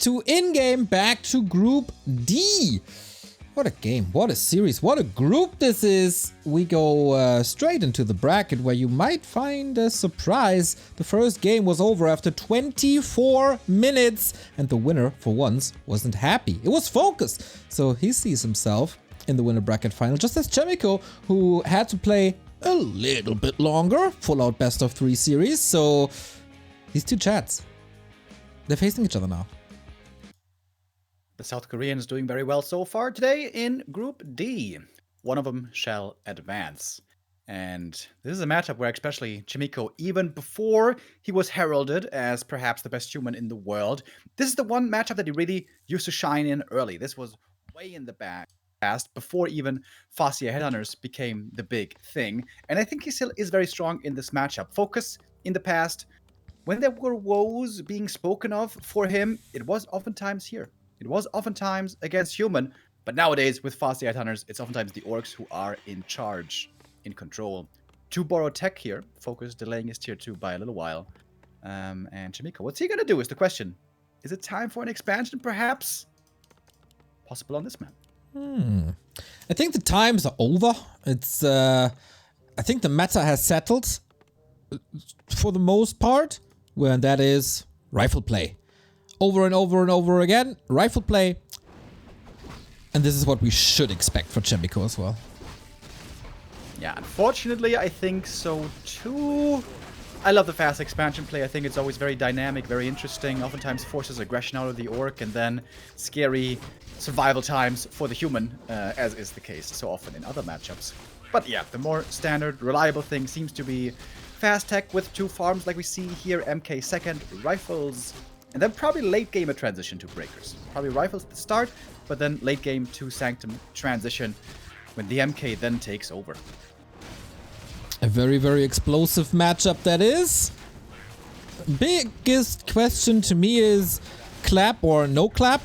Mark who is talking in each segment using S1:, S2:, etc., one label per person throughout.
S1: to in-game, back to Group D. What a game, what a series, what a group this is. We go straight into the bracket where you might find a surprise. The first game was over after 24 minutes and the winner, for once, wasn't happy. It was FoCuS, so he sees himself in the winner bracket final, just as Chaemiko, who had to play a little bit longer, full out best of 3 series. So these two chats, they're facing each other now.
S2: The South Koreans doing very well so far today in Group D. One of them shall advance. And this is a matchup where especially Chaemiko, even before he was heralded as perhaps the best human in the world, this is the one matchup that he really used to shine in early. This was way in the back past, before even FoCuS Headhunters became the big thing. And I think he still is very strong in this matchup. FoCuS in the past, when there were woes being spoken of for him, it was oftentimes here. It was oftentimes against human, but nowadays with FoCuS Headhunters, it's oftentimes the orcs who are in charge, in control. To borrow tech here, FoCuS delaying his tier 2 by a little while. And Chaemiko, what's he gonna do is the question. Is it time for an expansion, perhaps? Possible on this map.
S1: I think the times are over. It's, I think the meta has settled for the most part, where that is rifle play. Over and over and over again, rifle play. And this is what we should expect for Chaemiko as well.
S2: Yeah, unfortunately, I think so too. I love the fast expansion play. I think it's always very dynamic, very interesting. Oftentimes forces aggression out of the orc and then scary survival times for the human, as is the case so often in other matchups. But yeah, the more standard, reliable thing seems to be fast tech with 2 farms like we see here, MK second, rifles, and then probably late game a transition to breakers. Probably rifles at the start, but then late game to Sanctum transition when the MK then takes over.
S1: A very, very explosive matchup that is. Biggest question to me is clap or no clap?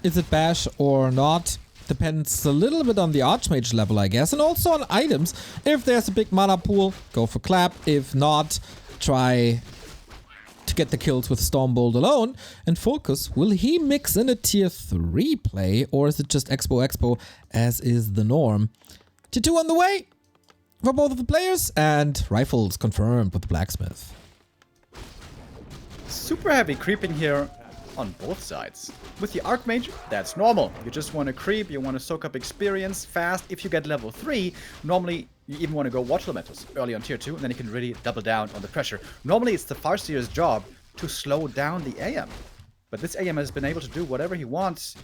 S1: Is it bash or not? Depends a little bit on the Archmage level, I guess, and also on items. If there's a big mana pool, go for clap. If not, try to get the kills with Stormbolt alone. And FoCuS, will he mix in a tier 3 play, or is it just Expo as is the norm? Tier 2 on the way for both of the players, and rifles confirmed with the blacksmith.
S2: Super heavy creeping here on both sides. With the Archmage, that's normal. You just want to creep, you want to soak up experience fast. If you get level 3, normally you even want to go Watch Elementals early on tier 2, and then you can really double down on the pressure. Normally it's the Farseer's job to slow down the AM. But this AM has been able to do whatever he wants,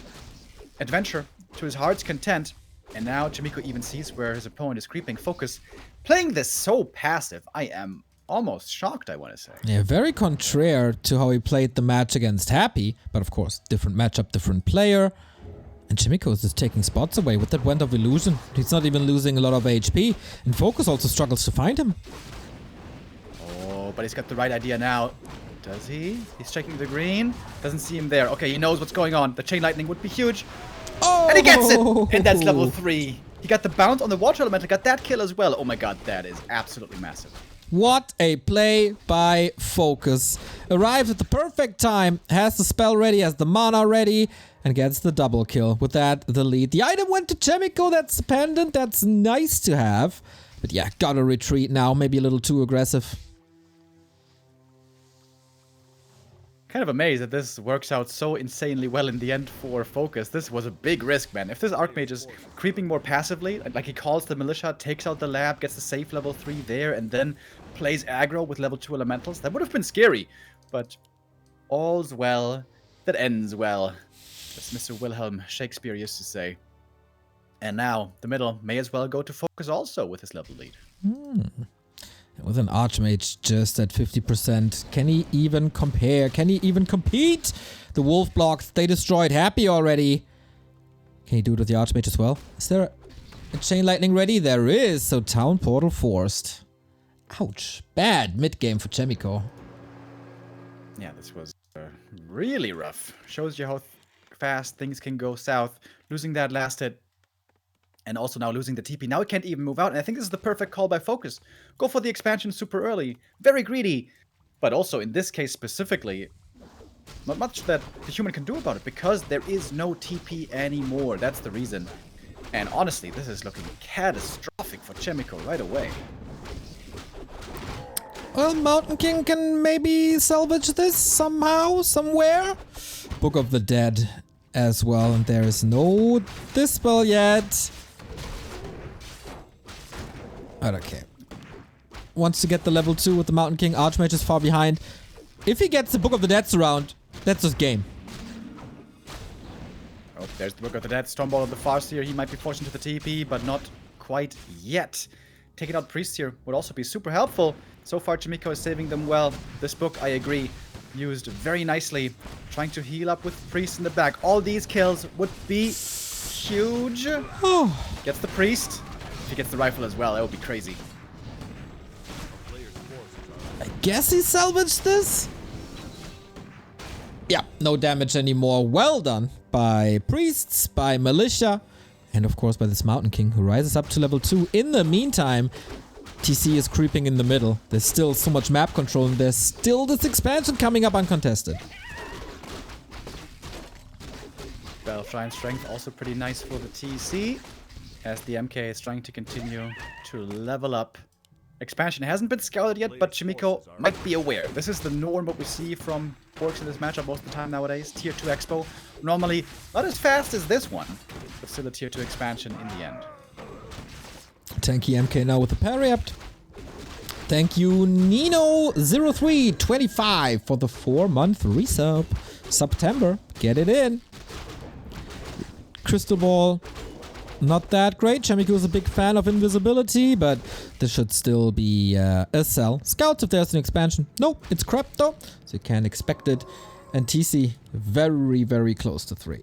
S2: adventure to his heart's content, and now Chaemiko even sees where his opponent is creeping. FoCuS playing this so passive, I am almost shocked, I want to say.
S1: Yeah, very contrary to how he played the match against Happy, but of course, different matchup, different player. And Chaemiko is just taking spots away with that Wand of Illusion. He's not even losing a lot of HP, and FoCuS also struggles to find him.
S2: Oh, but he's got the right idea now. Does he? He's checking the green. Doesn't see him there. Okay, he knows what's going on. The Chain Lightning would be huge.
S1: Oh!
S2: And he gets it! And that's level 3. He got the bounce on the Water Elemental, got that kill as well. Oh my god, that is absolutely massive.
S1: What a play by FoCuS. Arrives at the perfect time, has the spell ready, has the mana ready, and gets the double kill. With that, the lead. The item went to Chaemiko, that's pendant, that's nice to have. But yeah, gotta retreat now, maybe a little too aggressive.
S2: Kind of amazed that this works out so insanely well in the end for FoCuS. This was a big risk, man. If this Archmage is creeping more passively, like he calls the Militia, takes out the lab, gets the safe level 3 there, and then plays aggro with level 2 elementals, that would have been scary. But all's well that ends well, as Mr. Wilhelm Shakespeare used to say. And now, the middle may as well go to FoCuS also with his level lead.
S1: With an Archmage just at 50%, can he even compare? Can he even compete? The Wolf blocks, they destroyed Happy already. Can he do it with the Archmage as well? Is there a Chain Lightning ready? There is, so Town Portal forced. Ouch. Bad mid-game for Chaemiko.
S2: Yeah, this was really rough. Shows you how fast things can go south. Losing that last hit. And also now losing the TP. Now he can't even move out. And I think this is the perfect call by FoCuS. Go for the expansion super early. Very greedy. But also in this case specifically, Not much that the human can do about it, because there is no TP anymore. That's the reason. And honestly, this is looking catastrophic for Chaemiko right away.
S1: Well, Mountain King can maybe salvage this somehow, somewhere. Book of the Dead as well, and there is no Dispel yet. Okay. Wants to get the level 2 with the Mountain King. Archmage is far behind. If he gets the Book of the Dead surround, that's his game.
S2: Oh, there's the Book of the Dead. Stormball of the Farseer. He might be forced into the TP, but not quite yet. Taking out Priest here would also be super helpful. So far, Chaemiko is saving them well. This book, I agree, used very nicely. Trying to heal up with Priest in the back. All these kills would be huge. Gets the Priest. If he gets the rifle as well, that would be crazy.
S1: I guess he salvaged this? Yeah, no damage anymore. Well done by Priests, by Militia, and of course by this Mountain King, who rises up to level 2. In the meantime, TC is creeping in the middle. There's still so much map control, and there's still this expansion coming up uncontested.
S2: Battle Shrine Strength also pretty nice for the TC, as the MK is trying to continue to level up. Expansion hasn't been scouted yet, but Chaemiko might be aware. This is the norm, what we see from orcs in this matchup most of the time nowadays. Tier 2 Expo. Normally, not as fast as this one, but still a Tier 2 expansion in the end.
S1: Tanky MK now with the parry up. Thank you, Nino0325 for the 4-month resub. September, get it in. Crystal Ball, not that great. Chaemiko is a big fan of invisibility, but this should still be a sell. Scouts if there's an expansion. No, it's crap though, so you can't expect it. And TC very, very close to 3.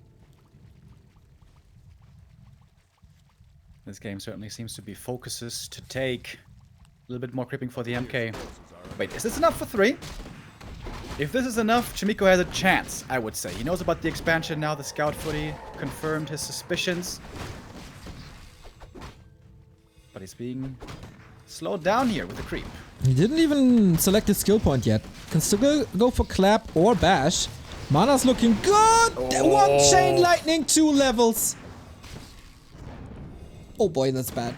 S2: This game certainly seems to be FoCuS's to take. A little bit more creeping for the MK. Wait, is this enough for 3? If this is enough, Chaemiko has a chance, I would say. He knows about the expansion now. The scout footy confirmed his suspicions. But he's being slowed down here with the creep.
S1: He didn't even select his skill point yet. Can still go for clap or bash. Mana's looking good.
S2: Oh.
S1: 1 chain lightning, 2 levels. Oh boy, that's bad.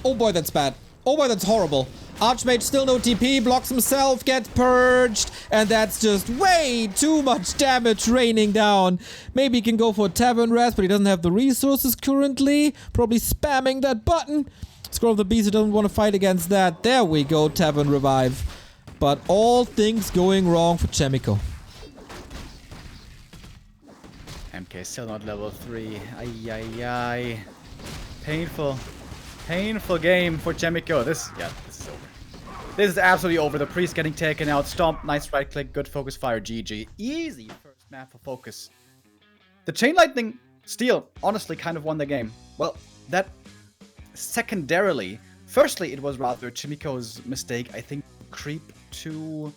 S1: Oh boy, that's bad. Oh boy, that's horrible. Archmage still no TP, blocks himself, gets purged, and that's just way too much damage raining down. Maybe he can go for a Tavern Rest, but he doesn't have the resources currently. Probably spamming that button. Scroll of the Beast, he doesn't want to fight against that. There we go, Tavern Revive. But all things going wrong for Chaemiko.
S2: MK still not level 3. Ay, ay, ay. Painful. Painful game for Chaemiko. This is over. This is absolutely over. The Priest getting taken out. Stomp, nice right click, good focus fire, GG. Easy first map for FoCuS. The Chain Lightning Steel honestly kind of won the game. Well, that secondarily, firstly, it was rather Chaemiko's mistake, I think, creep too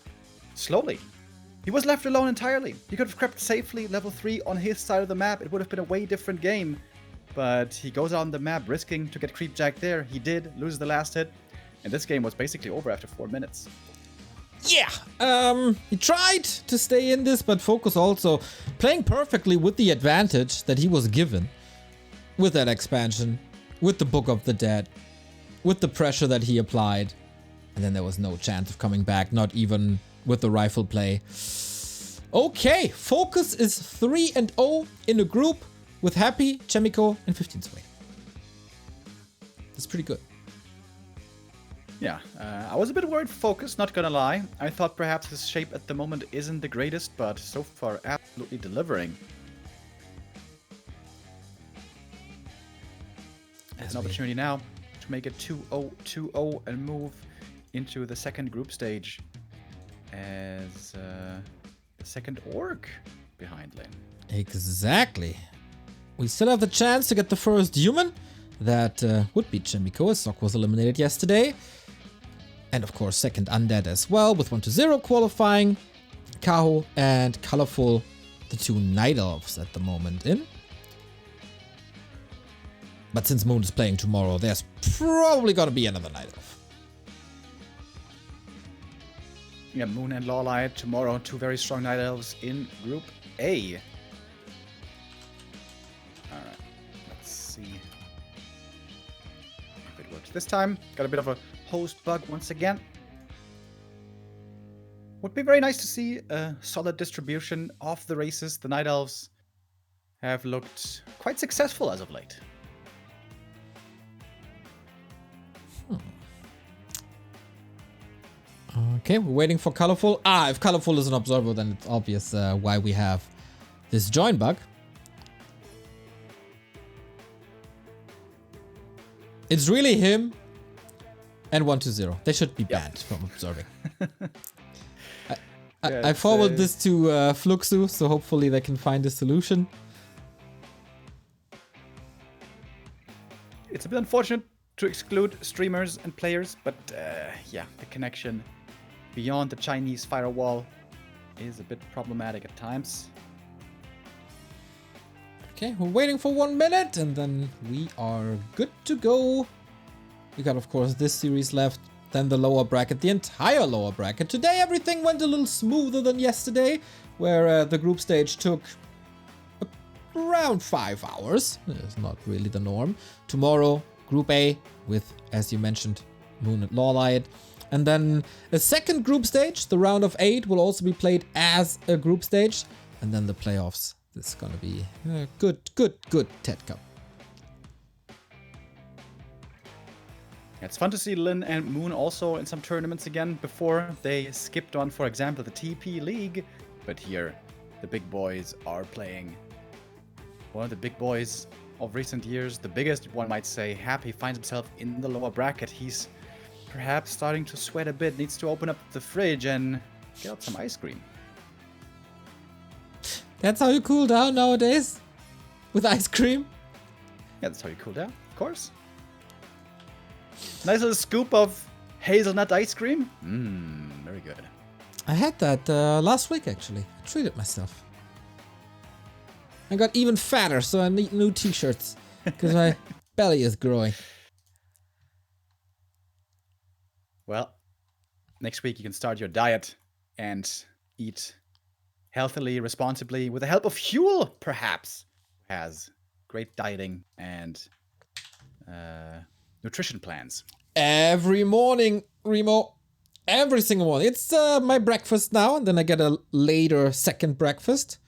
S2: slowly. He was left alone entirely. He could have crept safely level 3 on his side of the map. It would have been a way different game. But he goes on the map risking to get creep jacked there. He did lose the last hit. And this game was basically over after 4 minutes.
S1: Yeah, he tried to stay in this, but FoCuS also playing perfectly with the advantage that he was given. With that expansion, with the Book of the Dead, with the pressure that he applied. And then there was no chance of coming back, not even with the rifle play. Okay, FoCuS is 3-0 in a group with Happy, Chaemiko, and 15 Sway. That's pretty good.
S2: Yeah, I was a bit worried for FoCuS, not gonna lie. I thought perhaps his shape at the moment isn't the greatest, but so far absolutely delivering. There's an opportunity now to make it 2-0 and move into the second group stage as the second orc behind lane.
S1: Exactly. We still have the chance to get the first human. That would be Chaemiko, as Sok was eliminated yesterday. And of course, second undead as well, with 1-0 qualifying. Kaho and Colorful, the 2 Night Elves at the moment in. But since Moon is playing tomorrow, there's probably gonna be another Night Elf.
S2: Yeah, Moon and Lawlight tomorrow. Two very strong Night Elves in Group A. Alright, let's see if it works this time. Got a bit of a host bug once again. Would be very nice to see a solid distribution of the races. The Night Elves have looked quite successful as of late.
S1: Okay, we're waiting for Colorful. If Colorful is an observer, then it's obvious why we have this join bug. It's really him and 120. They should be banned from observing. I forward this to FoCuS, so hopefully they can find a solution.
S2: It's a bit unfortunate to exclude streamers and players, but yeah, the connection beyond the Chinese firewall is a bit problematic at times.
S1: Okay, we're waiting for 1 minute and then we are good to go. We got, of course, this series left, then the lower bracket, the entire lower bracket. Today everything went a little smoother than yesterday, where the group stage took around 5 hours. It's not really the norm. Tomorrow, Group A with, as you mentioned, Moon and Lawlight. And then a second group stage, the round of 8, will also be played as a group stage. And then the playoffs. This is gonna be a good TeD Cup.
S2: It's fun to see Lin and Moon also in some tournaments again. Before they skipped on, for example, the TP League. But here, the big boys are playing. One of the big boys of recent years, the biggest, one might say. Happy finds himself in the lower bracket. He's perhaps starting to sweat a bit, needs to open up the fridge and get out some ice cream.
S1: That's how you cool down nowadays? With ice cream?
S2: Yeah, that's how you cool down, of course. Nice little scoop of hazelnut ice cream. Very good.
S1: I had that last week, actually. I treated myself. I got even fatter, so I need new t-shirts. Because my belly is growing.
S2: Well, next week you can start your diet and eat healthily, responsibly, with the help of Huel, perhaps. Has great dieting and nutrition plans.
S1: Every morning, Remo. Every single morning. It's my breakfast now, and then I get a later second breakfast.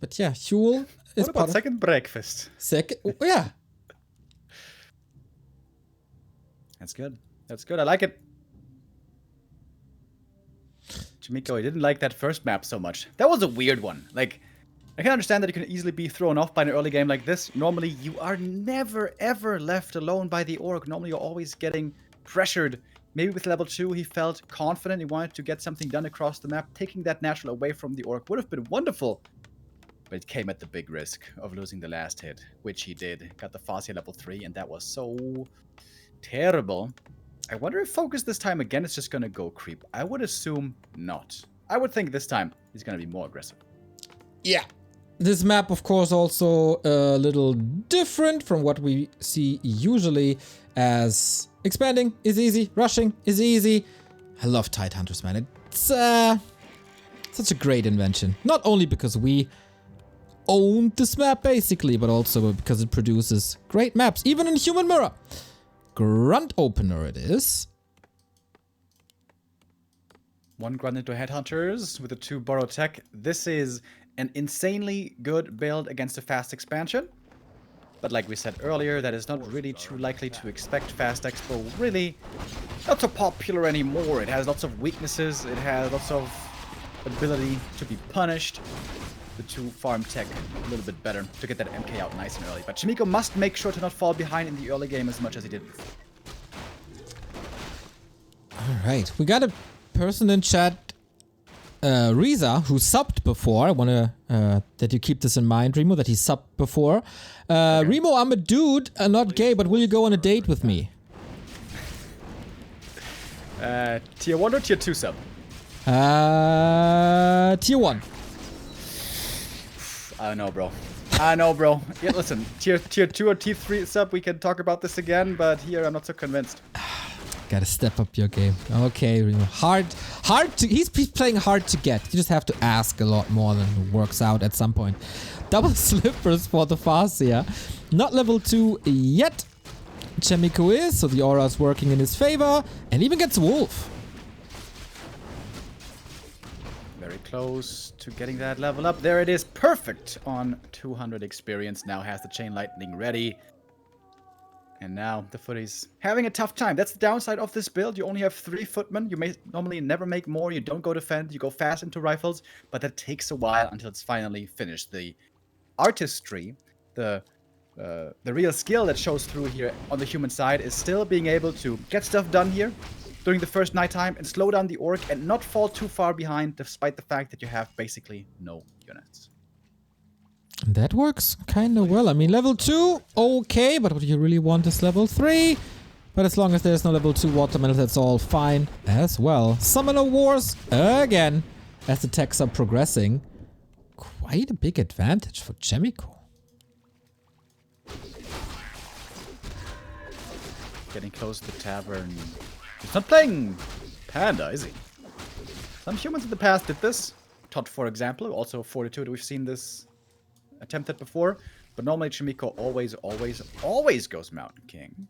S1: But yeah, Huel is
S2: what about second breakfast?
S1: Yeah.
S2: That's good. That's good. I like it. Chaemiko, I didn't like that first map so much. That was a weird one. Like, I can understand that you can easily be thrown off by an early game like this. Normally, you are never, ever left alone by the orc. Normally, you're always getting pressured. Maybe with level 2, he felt confident. He wanted to get something done across the map. Taking that natural away from the orc would have been wonderful. But it came at the big risk of losing the last hit, which he did. Got the FoCuS level 3, and that was so terrible. I wonder if FoCuS this time again is just going to go creep. I would assume not. I would think this time he's going to be more aggressive.
S1: Yeah. This map, of course, also a little different from what we see usually, as expanding is easy, rushing is easy. I love Tidehunters, man. It's such a great invention. Not only because we owned this map, basically, but also because it produces great maps, even in Human Mirror. Grunt opener it is.
S2: One grunt into Headhunters with the 2 borrow tech. This is an insanely good build against a fast expansion. But like we said earlier, that is not really too likely to expect. Fast Expo really not so popular anymore. It has lots of weaknesses. It has lots of ability to be punished. The 2 farm tech a little bit better to get that MK out nice and early. But Chaemiko must make sure to not fall behind in the early game as much as he did before.
S1: Alright, we got a person in chat, Riza, who subbed before. I want to that you keep this in mind, Remo, that he subbed before. Okay. Remo, I'm a dude, not gay, but will you go on a date with me?
S2: Tier 1 or Tier 2 sub?
S1: Tier 1.
S2: I know, bro. I know, bro. Yeah, listen, tier 2 or tier 3 sub, we can talk about this again, but here I'm not so convinced.
S1: Gotta step up your game. Okay, Remo. He's playing hard to get. You just have to ask a lot more than it works out at some point. Double slippers for the FoCuS. Not level 2 yet. Chaemiko is, so the aura is working in his favor. And even gets Wolf.
S2: Very close to getting that level up. There it is. Perfect on 200 experience. Now has the Chain Lightning ready. And now the footy's having a tough time. That's the downside of this build. You only have 3 footmen. You may normally never make more. You don't go defend. You go fast into rifles. But that takes a while until it's finally finished. The artistry, the real skill that shows through here on the human side is still being able to get stuff done here during the first nighttime and slow down the orc and not fall too far behind despite the fact that you have basically no units.
S1: That works kind of well. I mean, level 2, okay, but what you really want is level 3. But as long as there's no level 2 watermelon, that's all fine as well. Summoner Wars again, as the techs are progressing. Quite a big advantage for Chaemiko.
S2: Getting close to the tavern. He's not playing Panda, is he? Some humans in the past did this. TeD, for example, also Fortitude. We've seen this attempted before, but normally Chaemiko always goes Mountain King.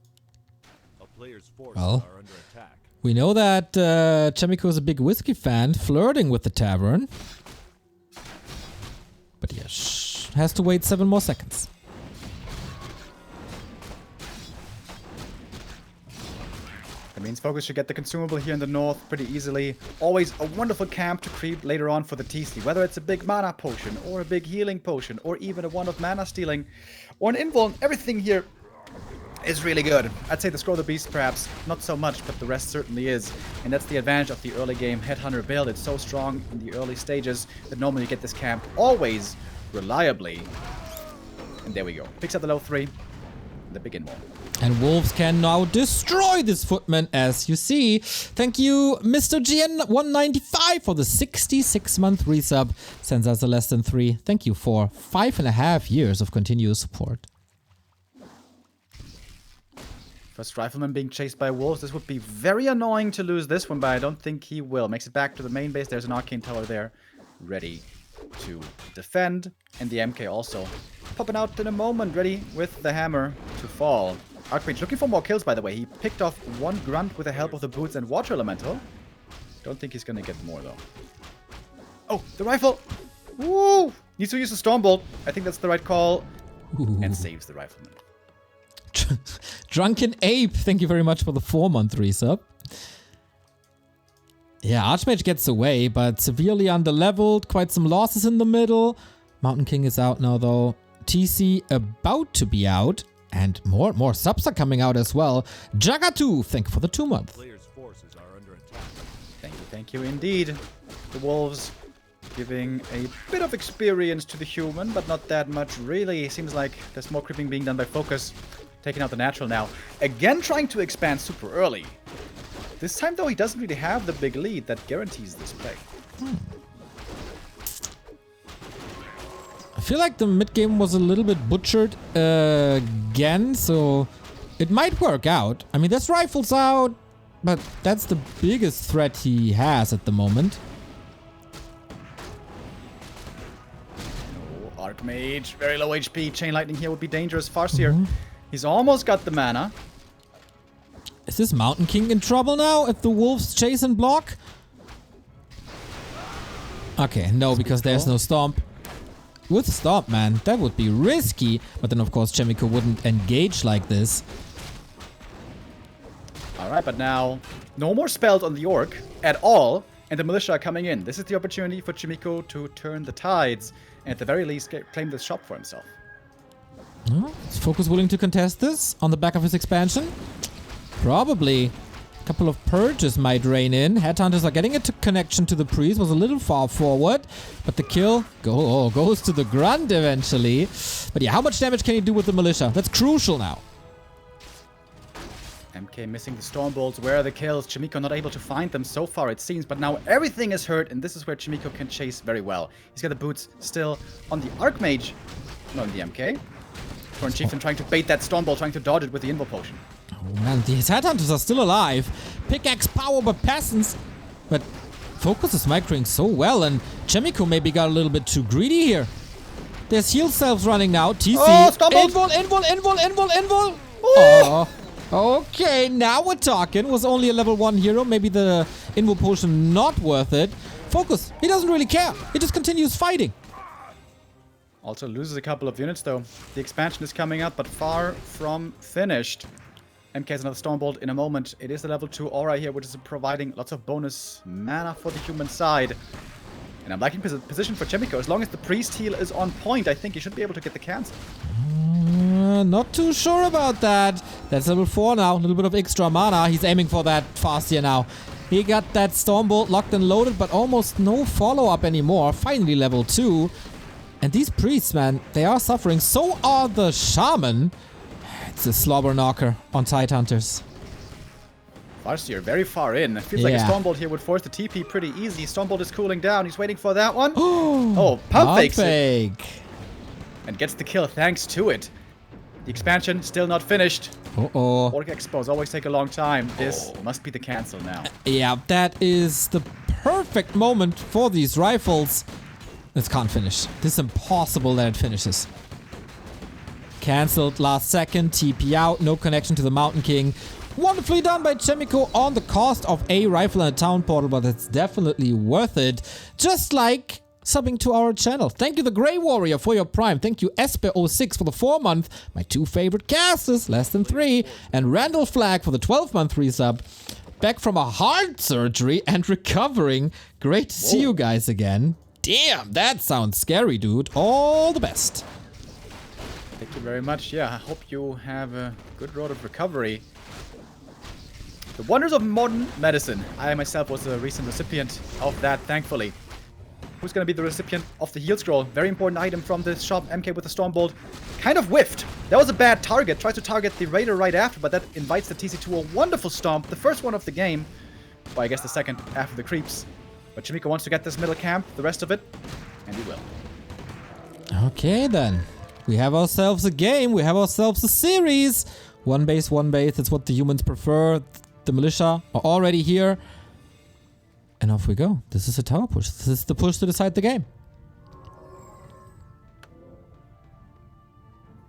S3: A player's forces
S1: Well,
S3: are under attack.
S1: we know that Chaemiko is a big whiskey fan, flirting with the tavern. But yeah, has to wait 7 more seconds.
S2: That means FoCuS should get the consumable here in the north pretty easily. Always a wonderful camp to creep later on for the TC. Whether it's a big mana potion, or a big healing potion, or even a one of mana stealing, or an invuln, everything here is really good. I'd say the Scroll of the Beast perhaps not so much, but the rest certainly is. And that's the advantage of the early game Headhunter build. It's so strong in the early stages that normally you get this camp always reliably. And there we go. Picks up the level 3, the big invuln.
S1: And Wolves can now destroy this footman, as you see. Thank you, Mr. GN195, for the 66-month resub. Sends us a less than 3. Thank you for 5.5 years of continuous support.
S2: First Rifleman being chased by wolves. This would be very annoying to lose this one, but I don't think he will. Makes it back to the main base. There's an Arcane Tower there, ready to defend. And the MK also popping out in a moment, ready with the hammer to fall. Archmage looking for more kills, by the way. He picked off 1 grunt with the help of the boots and water elemental. Don't think he's gonna get more, though. Oh, the rifle! Woo! Needs to use the Stormbolt. I think that's the right call.
S1: Ooh.
S2: And saves the Rifleman.
S1: Drunken Ape, thank you very much for the 4-month resub. Yeah, Archmage gets away, but severely underleveled. Quite some losses in the middle. Mountain King is out now, though. TC about to be out. And more subs are coming out as well. Jagatu, thank you for the 2-month.
S3: Player's forces are under attack.
S2: Thank you indeed. The wolves giving a bit of experience to the human, but not that much really. Seems like there's more creeping being done by FoCuS. Taking out the natural now. Again trying to expand super early. This time though he doesn't really have the big lead that guarantees this play.
S1: I feel like the mid game was a little bit butchered again, so it might work out. I mean, there's rifles out, but that's the biggest threat he has at the moment.
S2: Oh, Archmage, very low HP. Chain Lightning here would be dangerous. Farseer, he's almost got the mana.
S1: Is this Mountain King in trouble now if the wolves chase and block? Okay, no, because there's no Stomp. With Stomp, man, that would be risky. But then, of course, Chaemiko wouldn't engage like this.
S2: Alright, but now no more spells on the Orc at all. And the Militia are coming in. This is the opportunity for Chaemiko to turn the tides. And at the very least, claim this shop for himself.
S1: Is FoCuS willing to contest this on the back of his expansion? Probably. A couple of purges might rain in. Headhunters are getting a connection to the priest. Was a little far forward. But the kill goes to the grunt eventually. But yeah, how much damage can he do with the militia? That's crucial now.
S2: MK missing the Stormbolts. Where are the kills? Chaemiko not able to find them so far, it seems. But now everything is hurt, and this is where Chaemiko can chase very well. He's got the boots still on the Archmage. Not on the MK. Torn Chieftain trying to bait that Stormbolt, trying to dodge it with the Invul Potion.
S1: Oh man, these headhunters are still alive. Pickaxe power by peasants. But FoCuS is microing so well, and Chaemiko maybe got a little bit too greedy here. There's heal cells running now. TC.
S2: Oh, stumbled.
S1: Invul. Oh. Okay, now we're talking. Was only a level 1 hero. Maybe the invul potion not worth it. FoCuS, he doesn't really care. He just continues fighting.
S2: Also loses a couple of units though. The expansion is coming up, but far from finished. MK has another Stormbolt in a moment. It is the level 2 aura here, which is providing lots of bonus mana for the human side. And I'm liking position for Chaemiko. As long as the priest heal is on point, I think he should be able to get the cancel.
S1: Not too sure about that. That's level 4 now. A little bit of extra mana. He's aiming for that fast here now. He got that Stormbolt locked and loaded, but almost no follow-up anymore. Finally level 2. And these priests, man, they are suffering. So are the shaman. It's a slobber knocker on Tidehunters.
S2: Farseer very far in. It feels like a Stormbolt here would force the TP pretty easy. Stormbolt is cooling down. He's waiting for that one. Oh, pump fakes it. And gets the kill thanks to it. The expansion still not finished. Orc expos always take a long time. This must be the cancel now.
S1: Yeah, that is the perfect moment for these rifles. This can't finish. This is impossible that it finishes. Cancelled last second. TP out. No connection to the Mountain King. Wonderfully done by Chaemiko on the cost of a rifle and a town portal, but it's definitely worth it. Just like subbing to our channel. Thank you, the Grey Warrior, for your Prime. Thank you, Esper06 for the 4-month. My 2 favorite casters, less than 3. And Randall Flag for the 12-month resub. Back from a heart surgery and recovering. Great to see you guys again. Damn, that sounds scary, dude. All the best.
S2: Thank you very much. Yeah, I hope you have a good road of recovery. The wonders of modern medicine. I myself was a recent recipient of that, thankfully. Who's going to be the recipient of the heal scroll? Very important item from this shop. MK with the Stormbolt. Kind of whiffed. That was a bad target. Tries to target the Raider right after, but that invites the TC to a wonderful stomp. The first one of the game. Well, I guess the second after the creeps. But Chaemiko wants to get this middle camp, the rest of it, and he will.
S1: Okay, then. We have ourselves a game. We have ourselves a series. One base. It's what the humans prefer. The militia are already here. And off we go. This is a tower push. This is the push to decide the game.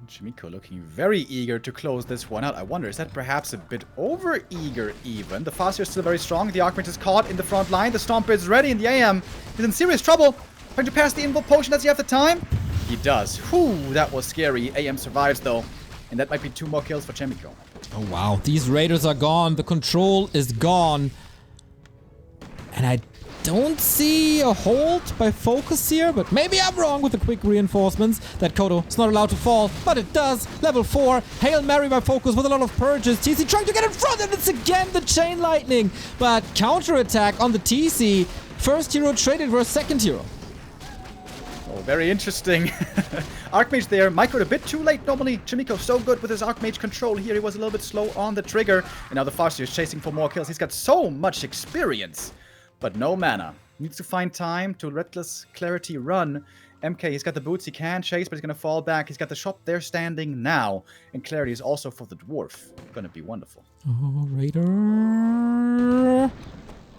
S2: Chaemiko looking very eager to close this one out. I wonder, is that perhaps a bit over eager even? The Farseer is still very strong. The Archmage is caught in the front line. The Stomp is ready, and the AM is in serious trouble. Trying to pass the invul potion. Does he have the time? He does. Whew, that was scary. AM survives though. And that might be 2 more kills for Chaemiko.
S1: Oh wow, these raiders are gone. The control is gone. And I don't see a hold by FoCuS here, but maybe I'm wrong with the quick reinforcements. That Kodo is not allowed to fall, but it does. Level 4, Hail Mary by FoCuS with a lot of purges. TC trying to get in front, and it's again the Chain Lightning. But counterattack on the TC. First hero traded versus second hero.
S2: Oh, very interesting. Archmage there, microed a bit too late normally. Chaemiko so good with his Archmage control here. He was a little bit slow on the trigger. And now the Farseer is chasing for more kills. He's got so much experience, but no mana. Needs to find time to Reckless Clarity run. MK, he's got the boots, he can chase, but he's going to fall back. He's got the shop there standing now. And Clarity is also for the Dwarf. Going to be wonderful.
S1: Oh, Raider.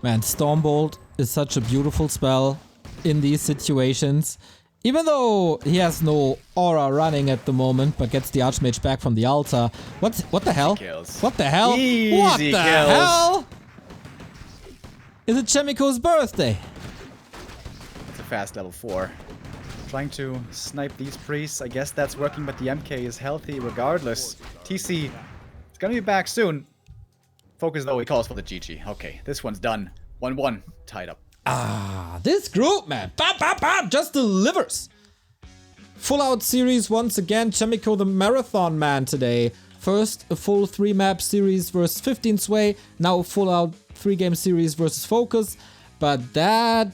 S1: Man, Stormbolt is such a beautiful spell in these situations. Even though he has no aura running at the moment, but gets the Archmage back from the altar. What the hell?
S2: Kills.
S1: What the hell?
S2: Easy
S1: what the
S2: kills.
S1: hell? Is it Chaemiko's birthday?
S2: It's a fast level 4. Trying to snipe these priests. I guess that's working, but the MK is healthy regardless. TC is gonna be back soon. FoCuS though, he calls for the GG. Okay, this one's done. 1-1. Tied up.
S1: Ah, this group, man. Bam, bam, bam, just delivers. Full out series once again. Chaemiko the marathon man today. First, a full 3-map series versus 15 Sway. Now a full out 3-game series versus FoCuS. But that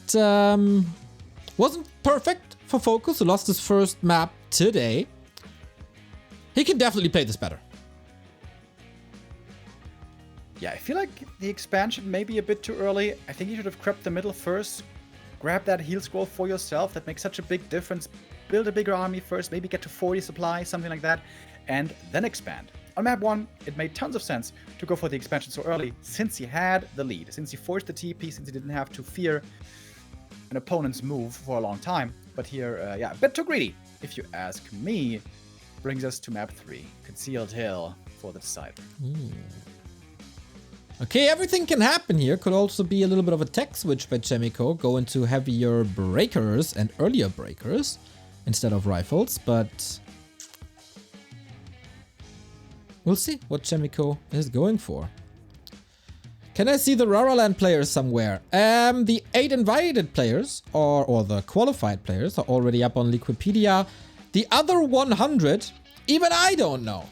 S1: wasn't perfect for FoCuS, who lost his first map today. He can definitely play this better.
S2: Yeah, I feel like the expansion may be a bit too early. I think you should have crept the middle first. Grab that heal scroll for yourself. That makes such a big difference. Build a bigger army first. Maybe get to 40 supply, something like that. And then expand. on map 1, it made tons of sense to go for the expansion so early, since he had the lead, since he forced the TP, since he didn't have to fear an opponent's move for a long time. But here, yeah, a bit too greedy, if you ask me. Brings us to map 3, Concealed Hill for the decider.
S1: Okay, everything can happen here. Could also be a little bit of a tech switch by Chaemiko. Go into heavier breakers and earlier breakers instead of rifles, but we'll see what Chaemiko is going for. Can I see the Raraland players somewhere? The 8 invited players, or the qualified players, are already up on Liquipedia. The other 100, even I don't know.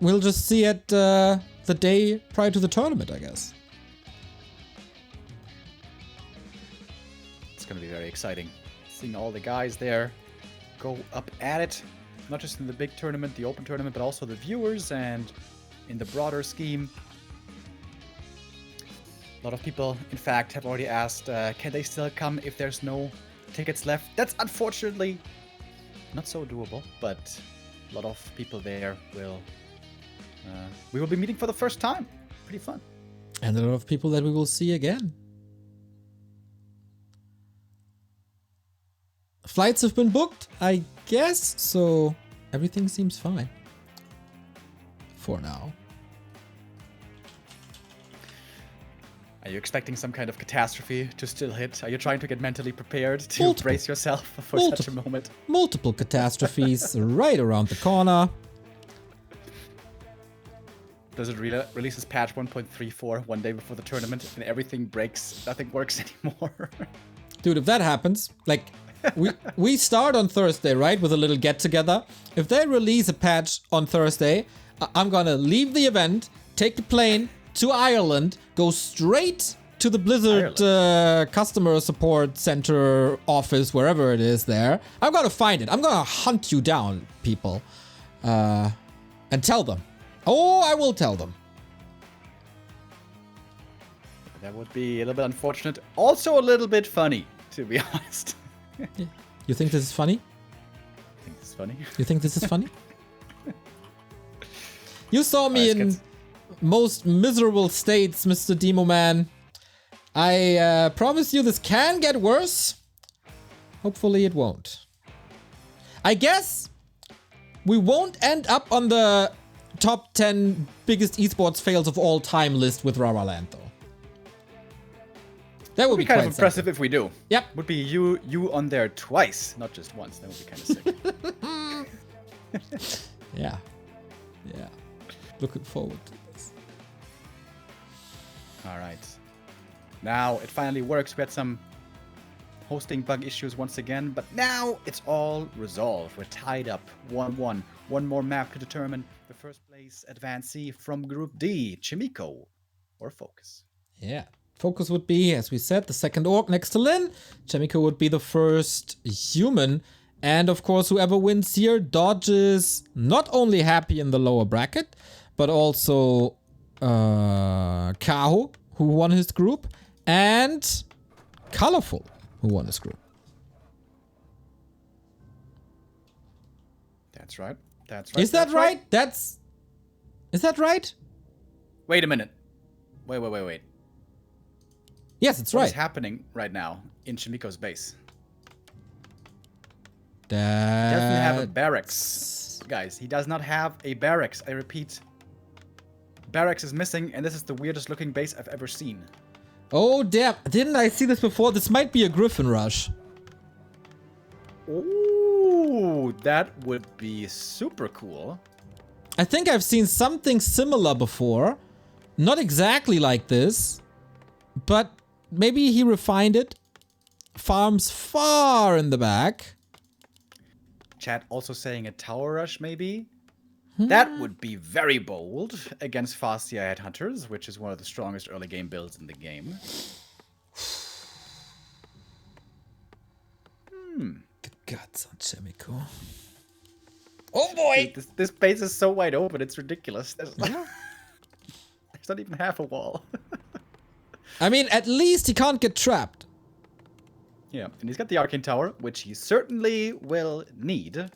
S1: We'll just see it the day prior to the tournament, I guess.
S2: It's going to be very exciting. Seeing all the guys there go up at it. Not just in the big tournament, the open tournament, but also the viewers and in the broader scheme. A lot of people, in fact, have already asked, can they still come if there's no tickets left? That's unfortunately not so doable, but a lot of people there will... we will be meeting for the first time. Pretty fun.
S1: And a lot of people that we will see again. Flights have been booked, I guess, so everything seems fine. For now.
S2: Are you expecting some kind of catastrophe to still hit? Are you trying to get mentally prepared to brace yourself for such a moment?
S1: Multiple catastrophes right around the corner.
S2: Does it releases patch 1.34 one day before the tournament and everything breaks, nothing works anymore?
S1: Dude, if that happens, like, we start on Thursday, right, with a little get-together. If they release a patch on Thursday, I'm gonna leave the event, take the plane to Ireland, go straight to the Blizzard customer support center office, wherever it is there. I'm gonna find it. I'm gonna hunt you down, people. And tell them. Oh, I will tell them.
S2: That would be a little bit unfortunate. Also a little bit funny, to be honest.
S1: Yeah. You think this is funny?
S2: I think this is funny.
S1: You think this is funny? You saw me in most miserable states, Mr. Demo Man. I promise you this can get worse. Hopefully it won't. I guess we won't end up on the top 10 biggest esports fails of all time list with Raraland, though. That would be
S2: kind
S1: quite
S2: of impressive
S1: simple.
S2: if we do.
S1: Yep.
S2: Would be you on there twice, not just once. That would be kind of sick.
S1: Yeah. Yeah. Looking forward to this.
S2: All right. Now it finally works. We had some hosting bug issues once again, but now it's all resolved. We're tied up 1-1. One more map to determine the first place advancee from Group D, Chaemiko or FoCuS.
S1: Yeah. FoCuS would be, as we said, the second orc next to Lin. Chaemiko would be the first human. And of course, whoever wins here dodges not only Happy in the lower bracket, but also Kaho, who won his group, and Colorful, who won his group.
S2: That's right. That's right.
S1: Is that right? Is that right?
S2: Wait a minute. Wait.
S1: Yes, it's
S2: What
S1: right.
S2: is happening right now in Chaemiko's base? He
S1: That...
S2: doesn't have a barracks. Guys, he does not have a barracks. I repeat. Barracks is missing, and this is the weirdest looking base I've ever seen.
S1: Oh, damn. Didn't I see this before? This might be a Griffin Rush.
S2: Ooh, that would be super cool.
S1: I think I've seen something similar before. Not exactly like this, but maybe he refined it. Farms far in the back.
S2: Chat also saying a tower rush, maybe? That would be very bold against Fastia Headhunters, which is one of the strongest early game builds in the game.
S1: Good guts on Chaemiko. Oh boy!
S2: Dude, this base is so wide open, it's ridiculous. There's not even half a wall.
S1: I mean, at least he can't get trapped.
S2: Yeah, and he's got the Arcane Tower, which he certainly will need.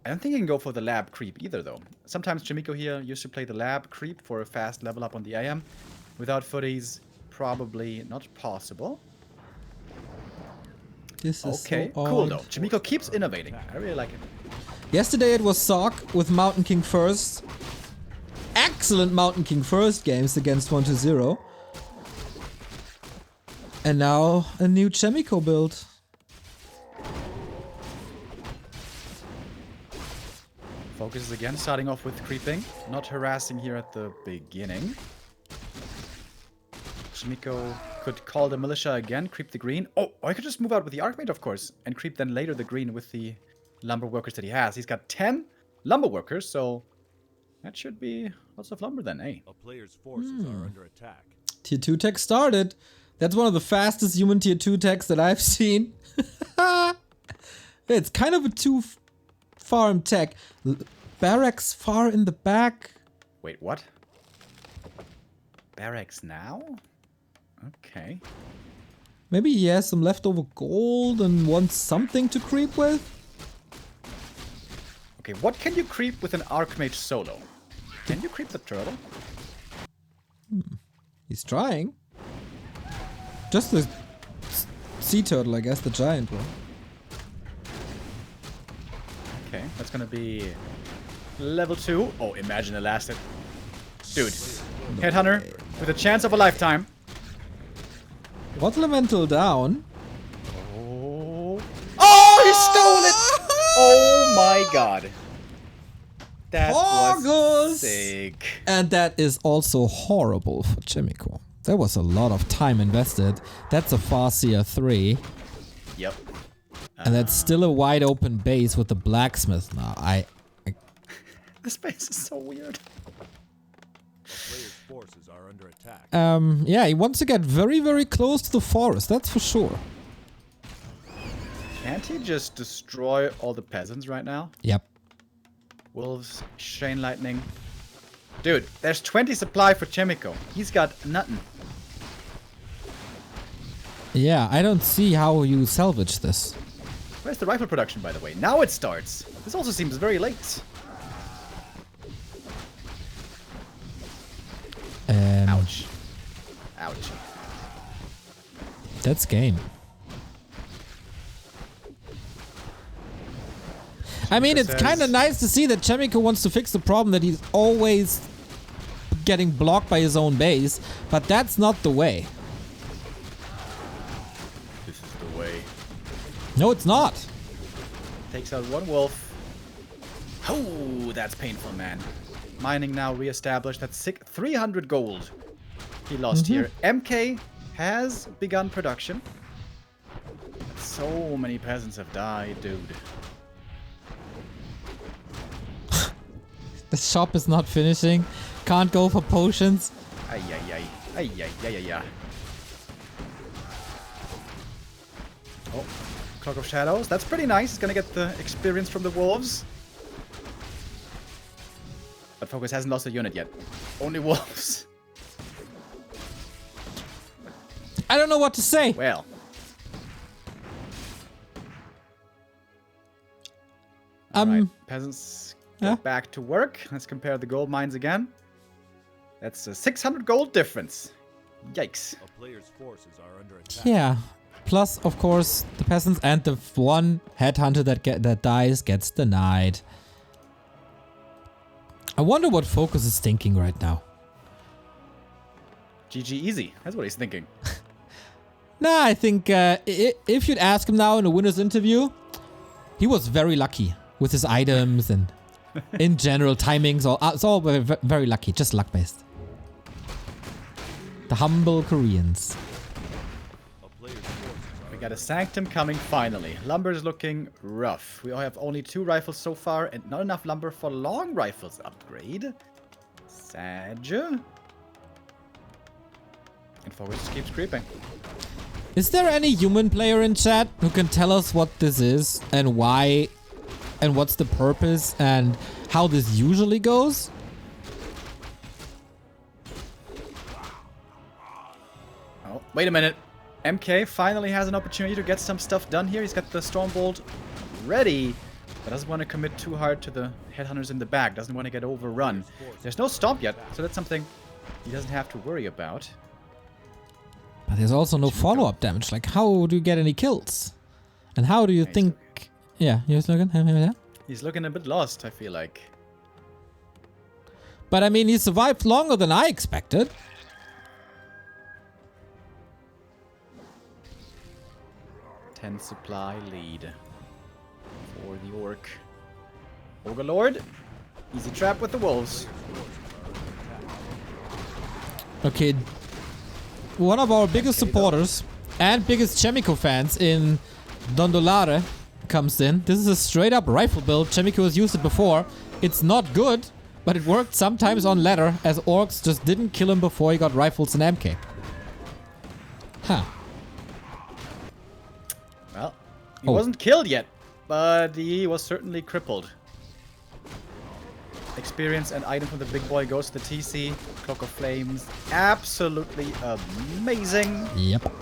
S2: I don't think you can go for the lab creep either, though. Sometimes Chaemiko here used to play the lab creep for a fast level up on the AM. Without footies, probably not possible.
S1: This is
S2: Okay,
S1: so
S2: cool
S1: odd.
S2: though. Chaemiko keeps innovating. I really like it.
S1: Yesterday it was Sock with Mountain King first. Excellent Mountain King first games against 1-0. And now a new Chaemiko build.
S2: FoCuS is again starting off with creeping. Not harassing here at the beginning. Chaemiko could call the militia again, creep the green. Oh, I could just move out with the Archmage, of course, and creep then later the green with the lumber workers that he has. He's got 10 lumber workers, so that should be lots of lumber then, eh?
S3: A player's forces are under attack.
S1: Tier 2 tech started. That's one of the fastest human tier 2 techs that I've seen. It's kind of a too farm tech. Barracks far in the back.
S2: Wait, what? Barracks now? Okay.
S1: Maybe he has some leftover gold and wants something to creep with?
S2: Okay, what can you creep with an Archmage solo? Can you creep the turtle?
S1: He's trying. Just the sea turtle, I guess, the giant one.
S2: Okay, that's gonna be level 2. Oh, imagine elastic. Dude, Headhunter with a chance of a lifetime.
S1: What elemental down?
S2: Oh, he stole it! Oh my god. That was
S1: FoCuS!
S2: sick.
S1: And that is also horrible for Chaemiko. There was a lot of time invested. That's a Farseer 3.
S2: Yep.
S1: And that's still a wide open base with the blacksmith now.
S2: This base is so weird.
S3: A player's forces are under attack.
S1: Yeah, he wants to get very, very close to the forest, that's for sure.
S2: Can't he just destroy all the peasants right now?
S1: Yep.
S2: Wolves, Chain Lightning. Dude, there's 20 supply for Chaemiko. He's got nothing.
S1: Yeah, I don't see how you salvage this.
S2: Where's the rifle production, by the way? Now it starts. This also seems very late. Ouch. Ouch.
S1: That's game. I mean, it's
S2: says-
S1: kind of nice to see that Chaemiko wants to fix the problem that he's always getting blocked by his own base, but that's not the way.
S2: This is the way.
S1: No, it's not.
S2: Takes out one wolf. Oh, that's painful, man. Mining now reestablished. That's 300 gold. He lost here. MK has begun production. So many peasants have died, dude.
S1: The shop is not finishing. Can't go for potions.
S2: Ay, ay, ay. Ay, ay, ay, ay, ay. Oh, Cloak of Shadows. That's pretty nice. He's gonna get the experience from the wolves. But FoCuS hasn't lost a unit yet. Only wolves.
S1: I don't know what to say.
S2: Well. Alright, peasants get
S1: yeah.
S2: back to work. Let's compare the gold mines again. That's a 600 gold difference. Yikes.
S3: A player's forces are under attack.
S1: Yeah. Plus, of course, the peasants and the one headhunter that dies gets denied. I wonder what FoCuS is thinking right now.
S2: GG easy. That's what he's thinking.
S1: Nah, I think if you'd ask him now in a winner's interview, he was very lucky with his items and in general timings. It's all very, very lucky, just luck based. The humble Koreans.
S3: A player's forces
S2: We
S3: are
S2: got a Sanctum coming finally. Lumber is looking rough. We all have only 2 rifles so far and not enough lumber for long rifles upgrade. Sag. And FoCuS just keeps creeping.
S1: Is there any human player in chat who can tell us what this is and why and what's the purpose and how this usually goes?
S2: Oh, wait a minute. MK finally has an opportunity to get some stuff done here. He's got the Stormbolt ready. but doesn't want to commit too hard to the headhunters in the back. Doesn't want to get overrun. There's no stomp yet, so that's something he doesn't have to worry about.
S1: But there's also no follow-up damage. Like, how do you get any kills? And how do you think... Yeah, he's looking.
S2: He's looking a bit lost, I feel like.
S1: But I mean, he survived longer than I expected.
S2: Supply lead for the Orc. Overlord, easy trap with the wolves.
S1: Okay, one of our biggest supporters and biggest Chaemiko fans in Dondolare comes in. This is a straight up rifle build. Chaemiko has used it before. It's not good, but it worked sometimes on ladder, as orcs just didn't kill him before he got rifles and MK. Huh.
S2: Well, he wasn't killed yet, but he was certainly crippled. Experience and item from the big boy goes to the TC. Cloak of Flames, absolutely amazing.
S1: Yep.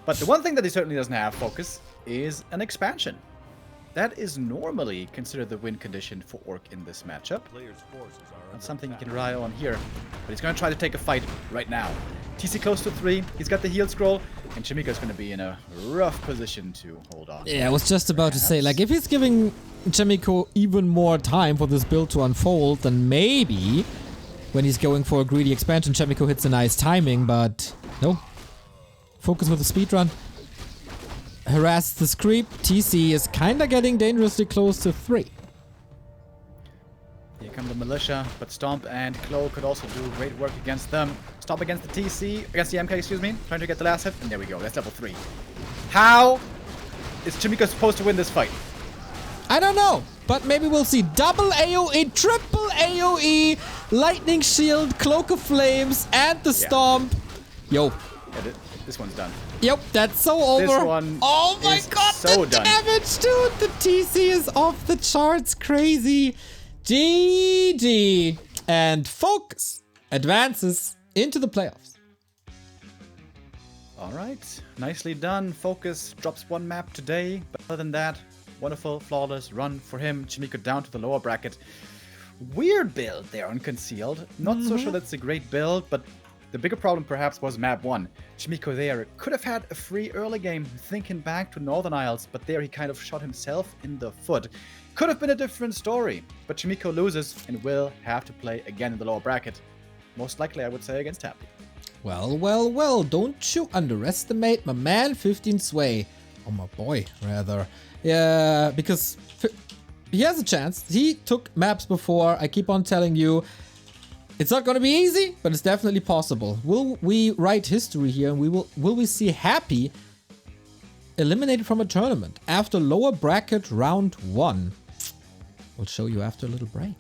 S2: But the one thing that he certainly doesn't have, FoCuS, is an expansion. That is normally considered the win condition for Orc in this matchup. Not something you can rely on here. But he's going to try to take a fight right now. TC close to 3. He's got the heal scroll. And Chaemiko's going to be in a rough position to hold on.
S1: Yeah, I was just about to say, like, if he's giving Chaemiko even more time for this build to unfold, then maybe when he's going for a greedy expansion, Chaemiko hits a nice timing, but no. FoCuS with a speedrun. Harass this creep. TC is kinda getting dangerously close to 3.
S2: Here come the militia, but Stomp and Cloak could also do great work against them. Stomp against the TC, against the MK, excuse me. Trying to get the last hit, and there we go. That's level 3. How is Chaemiko supposed to win this fight?
S1: I don't know, but maybe we'll see double AoE, triple AoE, Lightning Shield, Cloak of Flames, and the Stomp. Yo.
S2: Yeah, this one's done.
S1: Yep, that's so over.
S2: This one
S1: oh my god,
S2: so
S1: the
S2: done.
S1: damage, dude! The TC is off the charts, crazy. GG. And FoCuS advances into the playoffs.
S2: All right, nicely done. FoCuS drops 1 map today, but other than that, wonderful, flawless run for him. Chaemiko down to the lower bracket. Weird build there on Concealed. Not so sure that's a great build, but the bigger problem perhaps was map 1. Chaemiko there could have had a free early game, thinking back to Northern Isles, but there he kind of shot himself in the foot. Could have been a different story, but Chaemiko loses and will have to play again in the lower bracket. Most likely, I would say, against Happy.
S1: Well, well, well, don't you underestimate my man 15 Sway. Oh, my boy, rather. Yeah, because he has a chance. He took maps before. I keep on telling you, it's not going to be easy, but it's definitely possible. Will we write history here, and will we see Happy eliminated from a tournament after lower bracket round 1? We'll show you after a little break.